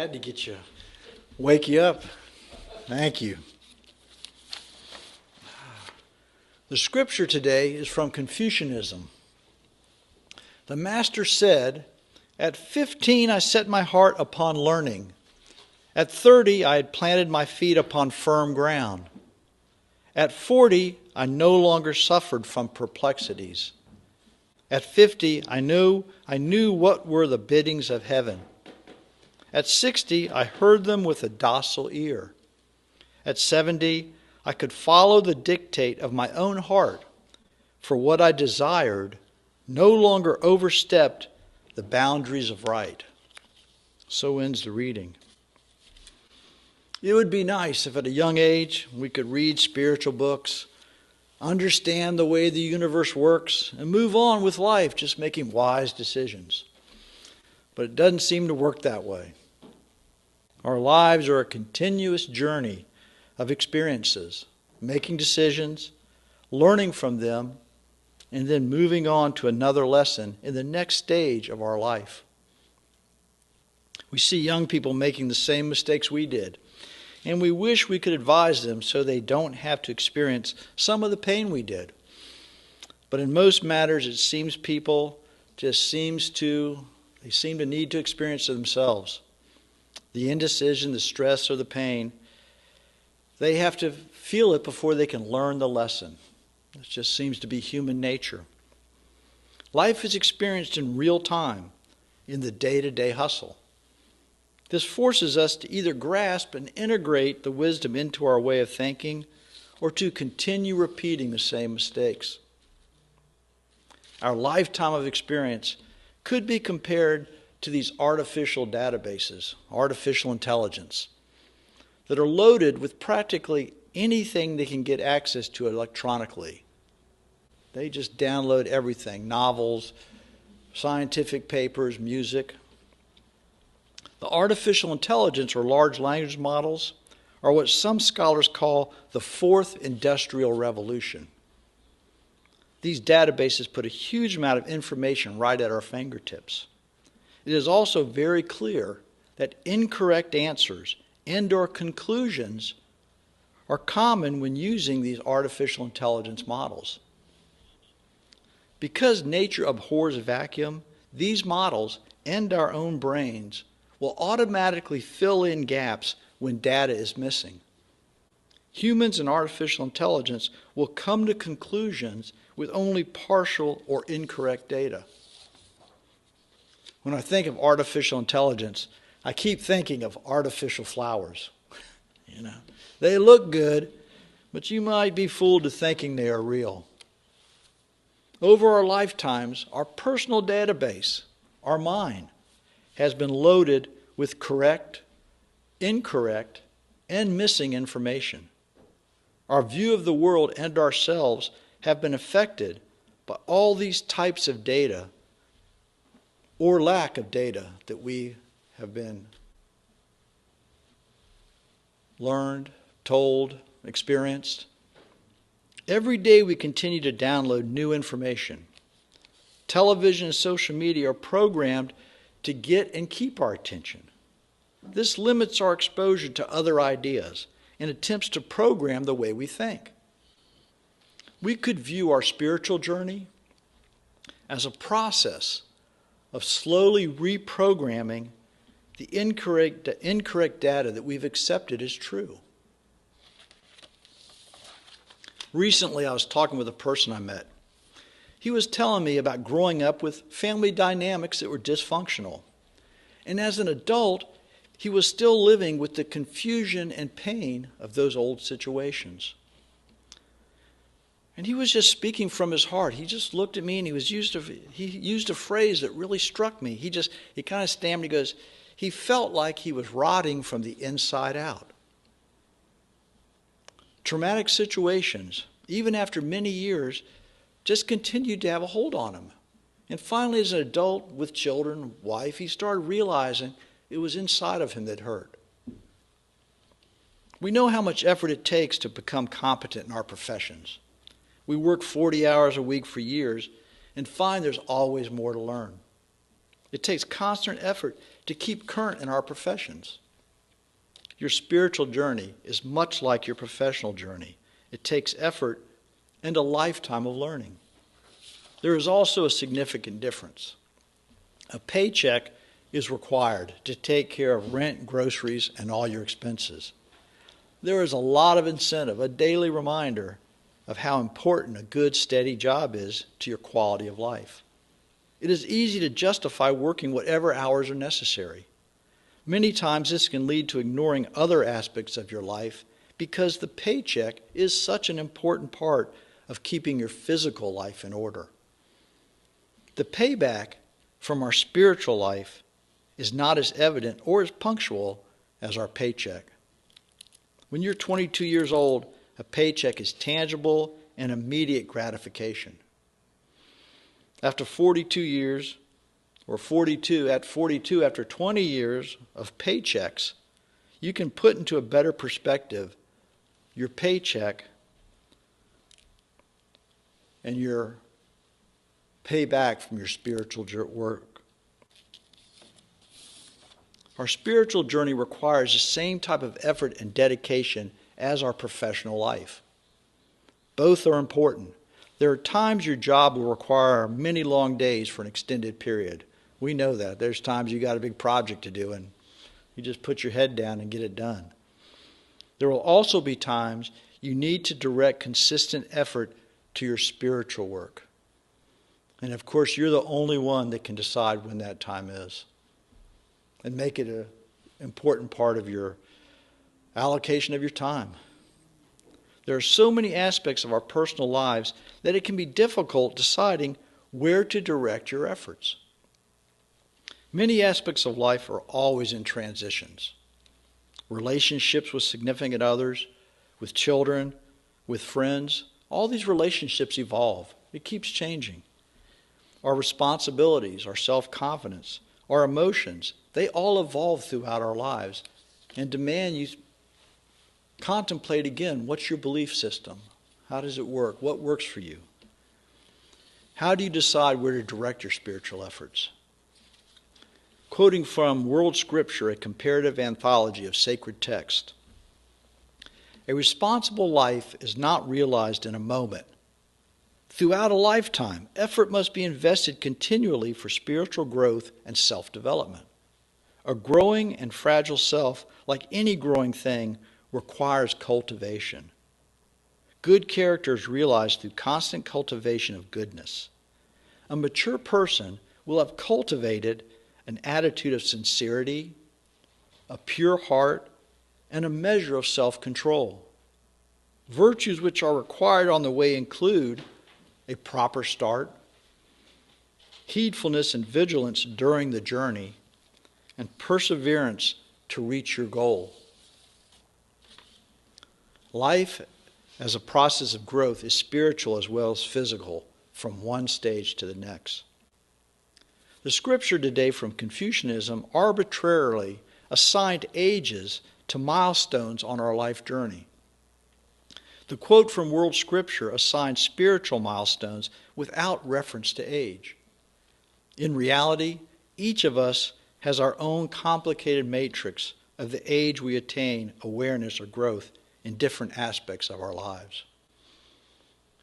had to wake you up. Thank you. The scripture today is from Confucianism. The master said, "At 15 I set my heart upon learning. At 30 I had planted my feet upon firm ground. At 40 I no longer suffered from perplexities. At 50 I knew what were the biddings of heaven. At 60 I heard them with a docile ear. At 70 I could follow the dictate of my own heart, for what I desired no longer overstepped the boundaries of right." So ends the reading. It would be nice if at a young age we could read spiritual books, understand the way the universe works, and move on with life just making wise decisions. But it doesn't seem to work that way. Our lives are a continuous journey of experiences, making decisions, learning from them, and then moving on to another lesson in the next stage of our life. We see young people making the same mistakes we did, and we wish we could advise them so they don't have to experience some of the pain we did. But in most matters, it seems people seem to need to experience it themselves. The indecision, the stress, or the pain, they have to feel it before they can learn the lesson. It just seems to be human nature. Life is experienced in real time, in the day-to-day hustle. This forces us to either grasp and integrate the wisdom into our way of thinking or to continue repeating the same mistakes. Our lifetime of experience could be compared to these artificial databases, artificial intelligence, that are loaded with practically anything they can get access to electronically. They just download everything, novels, scientific papers, music. The artificial intelligence or large language models are what some scholars call the fourth industrial revolution. These databases put a huge amount of information right at our fingertips. It is also very clear that incorrect answers and/or conclusions are common when using these artificial intelligence models. Because nature abhors vacuum, these models and our own brains will automatically fill in gaps when data is missing. Humans and artificial intelligence will come to conclusions with only partial or incorrect data. When I think of artificial intelligence, I keep thinking of artificial flowers. They look good, but you might be fooled to thinking they are real. Over our lifetimes, our personal database, our mind, has been loaded with correct, incorrect, and missing information. Our view of the world and ourselves have been affected by all these types of data or lack of data that we have been learned, told, experienced. Every day we continue to download new information. Television and social media are programmed to get and keep our attention. This limits our exposure to other ideas and attempts to program the way we think. We could view our spiritual journey as a process of slowly reprogramming the incorrect data that we've accepted as true. Recently, I was talking with a person I met. He was telling me about growing up with family dynamics that were dysfunctional. And as an adult, he was still living with the confusion and pain of those old situations. And he was just speaking from his heart. He just looked at me and he used a phrase that really struck me. He kind of stammered. He goes, he felt like he was rotting from the inside out. Traumatic situations, even after many years, just continued to have a hold on him. And finally, as an adult with children, wife, he started realizing it was inside of him that hurt. We know how much effort it takes to become competent in our professions. We work 40 hours a week for years and find there's always more to learn. It takes constant effort to keep current in our professions. Your spiritual journey is much like your professional journey. It takes effort and a lifetime of learning. There is also a significant difference. A paycheck is required to take care of rent, groceries, and all your expenses. There is a lot of incentive, a daily reminder of how important a good, steady job is to your quality of life. It is easy to justify working whatever hours are necessary. Many times this can lead to ignoring other aspects of your life because the paycheck is such an important part of keeping your physical life in order. The payback from our spiritual life is not as evident or as punctual as our paycheck. When you're 22 years old, a paycheck is tangible and immediate gratification. After 42 years, or 42 after 20 years of paychecks, you can put into a better perspective your paycheck and your payback from your spiritual work. Our spiritual journey requires the same type of effort and dedication as our professional life. Both are important. There are times your job will require many long days for an extended period. We know that. There's times you got a big project to do and you just put your head down and get it done. There will also be times you need to direct consistent effort to your spiritual work. And of course, you're the only one that can decide when that time is and make it an important part of your allocation of your time. There are so many aspects of our personal lives that it can be difficult deciding where to direct your efforts. Many aspects of life are always in transitions. Relationships with significant others, with children, with friends, all these relationships evolve. It keeps changing. Our responsibilities, our self-confidence, our emotions, they all evolve throughout our lives and demand you contemplate again, what's your belief system? How does it work? What works for you? How do you decide where to direct your spiritual efforts? Quoting from World Scripture, a comparative anthology of sacred text, a responsible life is not realized in a moment. Throughout a lifetime, effort must be invested continually for spiritual growth and self-development. A growing and fragile self, like any growing thing, requires cultivation. Good character is realized through constant cultivation of goodness. A mature person will have cultivated an attitude of sincerity, a pure heart, and a measure of self-control. Virtues which are required on the way include a proper start, heedfulness and vigilance during the journey, and perseverance to reach your goal. Life as a process of growth is spiritual as well as physical, from one stage to the next. The scripture today from Confucianism arbitrarily assigned ages to milestones on our life journey. The quote from World Scripture assigns spiritual milestones without reference to age. In reality, each of us has our own complicated matrix of the age we attain awareness or growth in different aspects of our lives.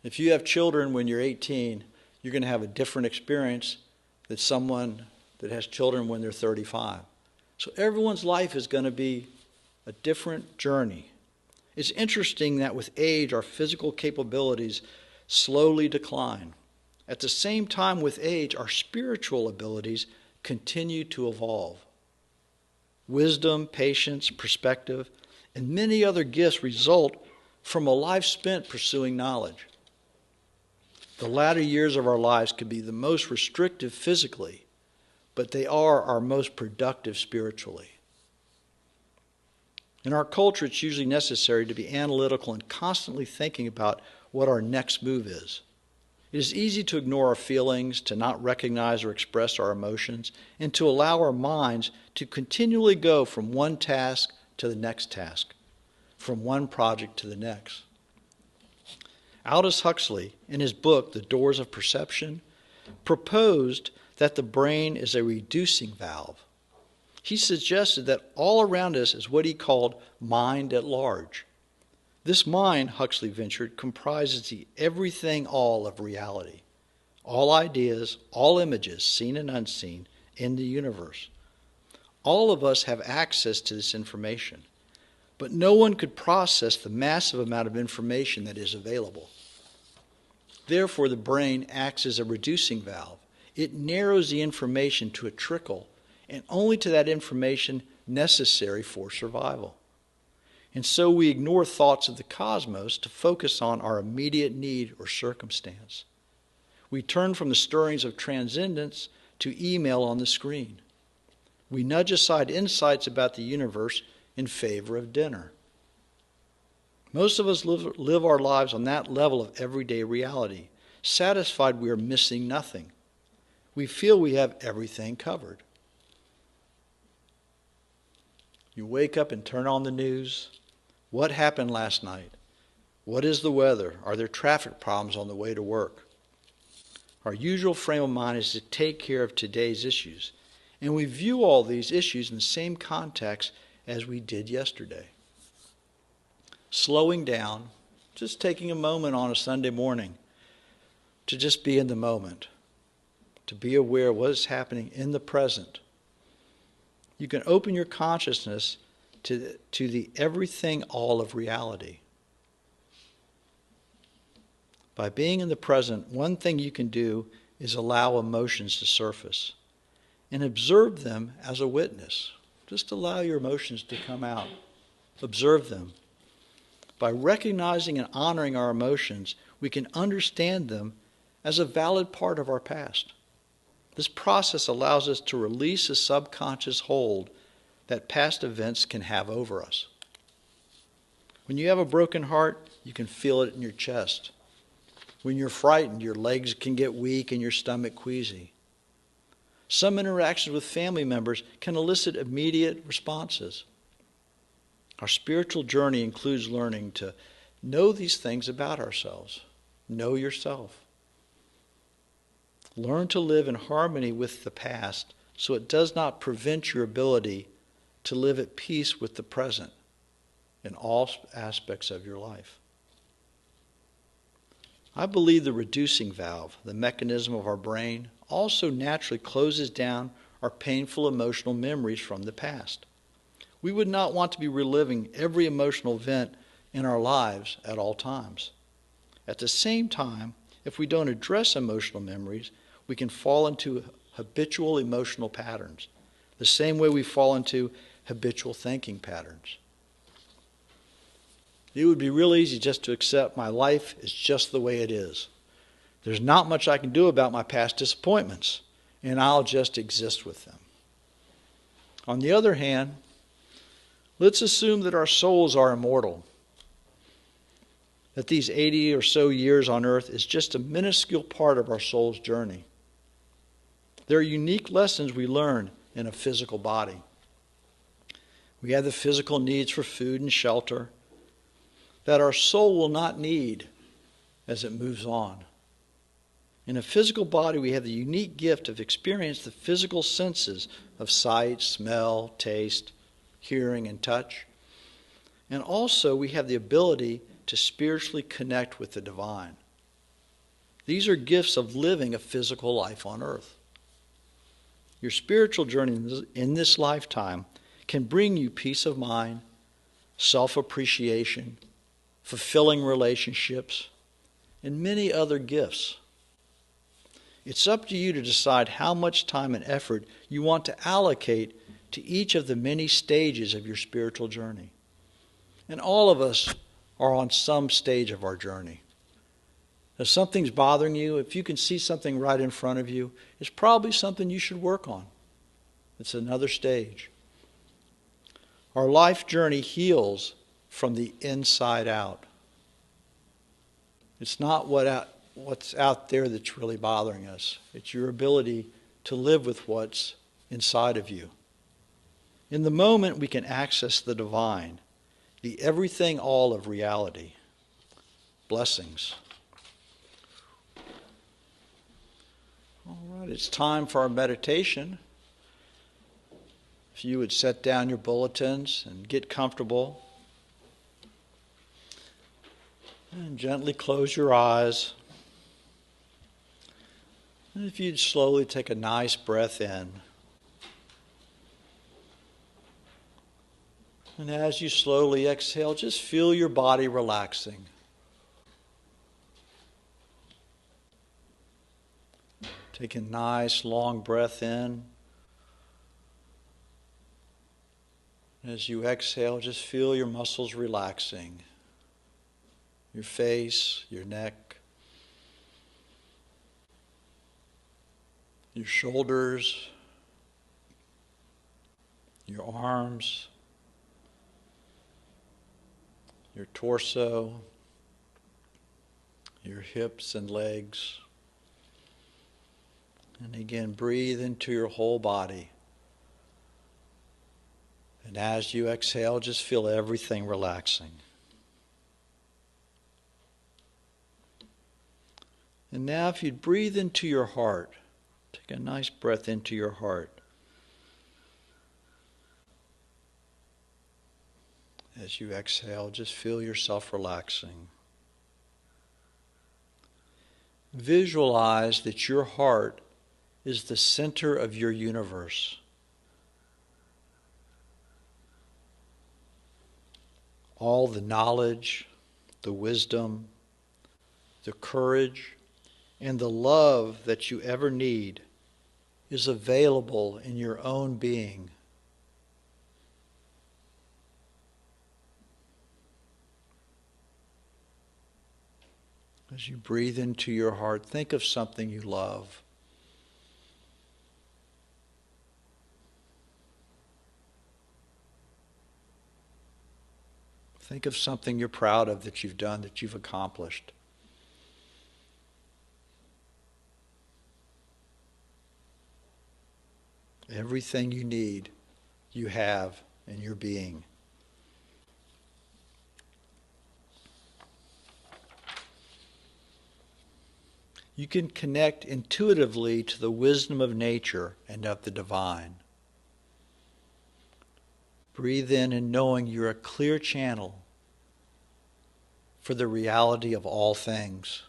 If you have children when you're 18, you're going to have a different experience than someone that has children when they're 35. So everyone's life is going to be a different journey. It's interesting that with age, our physical capabilities slowly decline. At the same time, with age, our spiritual abilities continue to evolve. Wisdom, patience, perspective, and many other gifts result from a life spent pursuing knowledge. The latter years of our lives can be the most restrictive physically, but they are our most productive spiritually. In our culture, it's usually necessary to be analytical and constantly thinking about what our next move is. It is easy to ignore our feelings, to not recognize or express our emotions, and to allow our minds to continually go from one task to the next task, from one project to the next. Aldous Huxley, in his book, The Doors of Perception, proposed that the brain is a reducing valve. He suggested that all around us is what he called mind at large. This mind, Huxley ventured, comprises the everything all of reality, all ideas, all images, seen and unseen, in the universe. All of us have access to this information, but no one could process the massive amount of information that is available. Therefore, the brain acts as a reducing valve. It narrows the information to a trickle, and only to that information necessary for survival. And so we ignore thoughts of the cosmos to focus on our immediate need or circumstance. We turn from the stirrings of transcendence to email on the screen. We nudge aside insights about the universe in favor of dinner. Most of us live our lives on that level of everyday reality, satisfied we are missing nothing. We feel we have everything covered. You wake up and turn on the news. What happened last night? What is the weather? Are there traffic problems on the way to work? Our usual frame of mind is to take care of today's issues, and we view all these issues in the same context as we did yesterday. Slowing down, just taking a moment on a Sunday morning to just be in the moment, to be aware of what is happening in the present. You can open your consciousness to the everything all of reality. By being in the present, one thing you can do is allow emotions to surface and observe them as a witness. Just allow your emotions to come out. Observe them. By recognizing and honoring our emotions, we can understand them as a valid part of our past. This process allows us to release a subconscious hold that past events can have over us. When you have a broken heart, you can feel it in your chest. When you're frightened, your legs can get weak and your stomach queasy. Some interactions with family members can elicit immediate responses. Our spiritual journey includes learning to know these things about ourselves. Know yourself. Learn to live in harmony with the past so it does not prevent your ability to live at peace with the present in all aspects of your life. I believe the reducing valve, the mechanism of our brain, also naturally closes down our painful emotional memories from the past. We would not want to be reliving every emotional event in our lives at all times. At the same time, if we don't address emotional memories, we can fall into habitual emotional patterns, the same way we fall into habitual thinking patterns. It would be real easy just to accept my life is just the way it is. There's not much I can do about my past disappointments, and I'll just exist with them. On the other hand, let's assume that our souls are immortal, that these 80 or so years on earth is just a minuscule part of our soul's journey. There are unique lessons we learn in a physical body. We have the physical needs for food and shelter that our soul will not need as it moves on. In a physical body, we have the unique gift of experiencing the physical senses of sight, smell, taste, hearing, and touch. And also, we have the ability to spiritually connect with the divine. These are gifts of living a physical life on earth. Your spiritual journey in this lifetime can bring you peace of mind, self-appreciation, fulfilling relationships, and many other gifts. It's up to you to decide how much time and effort you want to allocate to each of the many stages of your spiritual journey. And all of us are on some stage of our journey. If something's bothering you, if you can see something right in front of you, it's probably something you should work on. It's another stage. Our life journey heals from the inside out. It's not what's out there that's really bothering us. It's your ability to live with what's inside of you. In the moment, we can access the divine, the everything all of reality. Blessings. All right, it's time for our meditation. If you would set down your bulletins and get comfortable and gently close your eyes. And if you'd slowly take a nice breath in. And as you slowly exhale, just feel your body relaxing. Take a nice long breath in. As you exhale, just feel your muscles relaxing. Your face, your neck, your shoulders, your arms, your torso, your hips and legs. And again, breathe into your whole body. And as you exhale, just feel everything relaxing. And now if you'd breathe into your heart, take a nice breath into your heart. As you exhale, just feel yourself relaxing. Visualize that your heart is the center of your universe. All the knowledge, the wisdom, the courage, and the love that you ever need is available in your own being. As you breathe into your heart, think of something you love. Think of something you're proud of that you've done, that you've accomplished. Everything you need, you have in your being. You can connect intuitively to the wisdom of nature and of the divine. Breathe in and knowing you're a clear channel for the reality of all things.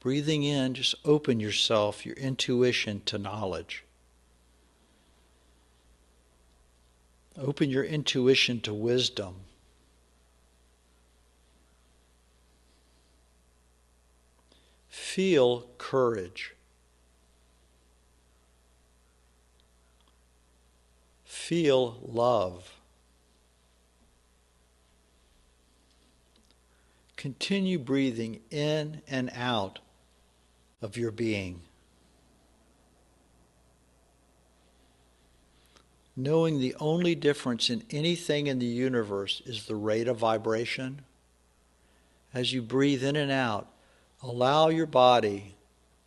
Breathing in, just open yourself, your intuition to knowledge. Open your intuition to wisdom. Feel courage. Feel love. Continue breathing in and out of your being. Knowing the only difference in anything in the universe is the rate of vibration. As you breathe in and out, allow your body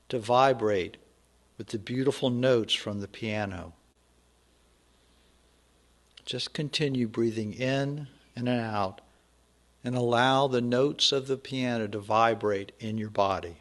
to vibrate with the beautiful notes from the piano. Just continue breathing in and out and allow the notes of the piano to vibrate in your body.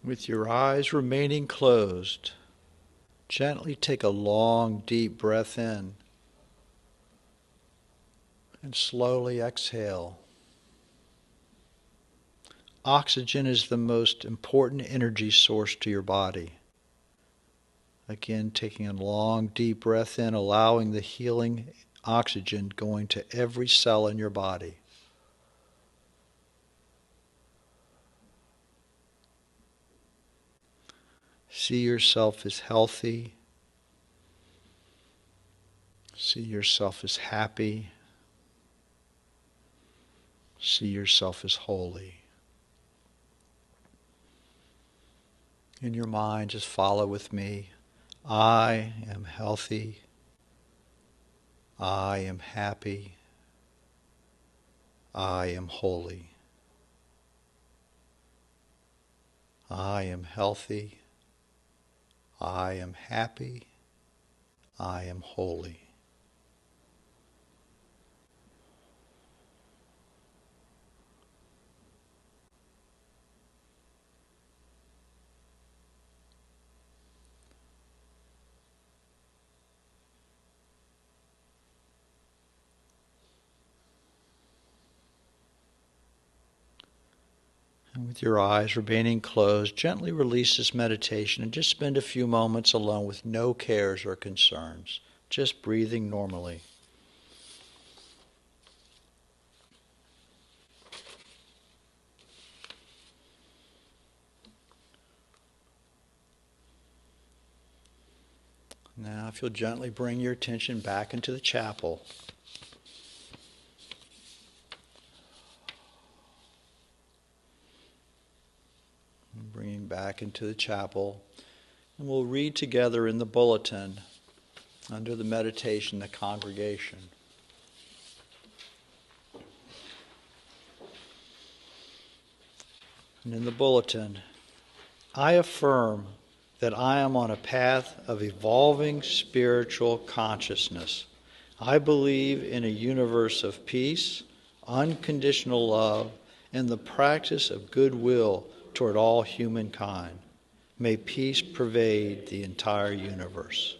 With your eyes remaining closed, gently take a long, deep breath in and slowly exhale. Oxygen is the most important energy source to your body. Again, taking a long, deep breath in, allowing the healing oxygen going to every cell in your body. See yourself as healthy. See yourself as happy. See yourself as holy. In your mind, just follow with me. I am healthy. I am happy. I am holy. I am healthy. I am happy. I am holy. And with your eyes remaining closed, gently release this meditation and just spend a few moments alone with no cares or concerns, just breathing normally. Now, if you'll gently bring your attention back into the chapel. Bringing back into the chapel. And we'll read together in the bulletin, under the meditation, the congregation. And in the bulletin, I affirm that I am on a path of evolving spiritual consciousness. I believe in a universe of peace, unconditional love, and the practice of goodwill toward all humankind. May peace pervade the entire universe.